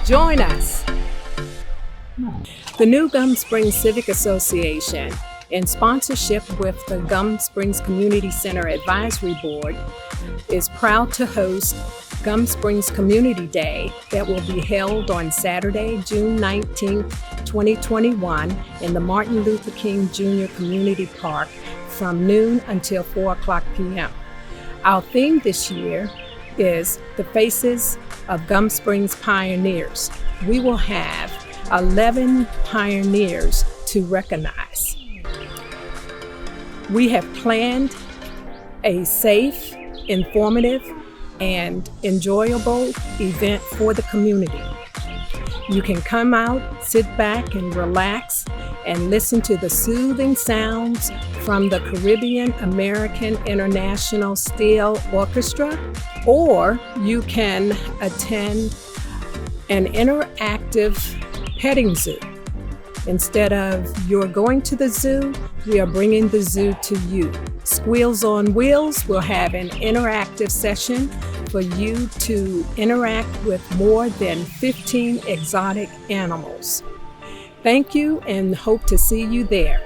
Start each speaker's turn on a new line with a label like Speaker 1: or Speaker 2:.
Speaker 1: Join us. The new Gum Springs Civic Association, in sponsorship with the Gum Springs Community Center Advisory Board, is proud to host Gum Springs Community Day that will be held on Saturday, June 19, 2021 in the Martin Luther King Jr. Community Park from noon until 4 o'clock p.m. Our theme this year is The Faces of Gum Springs Pioneers. We will have 11 pioneers to recognize. We have planned a safe, informative, and enjoyable event for the community. You can come out, sit back and relax and listen to the soothing sounds from the Caribbean American International Steel Orchestra, or you can attend an interactive petting zoo. Instead of you're going to the zoo, we are bringing the zoo to you. Squeals on Wheels will have an interactive session for you to interact with more than 15 exotic animals. Thank you and hope to see you there.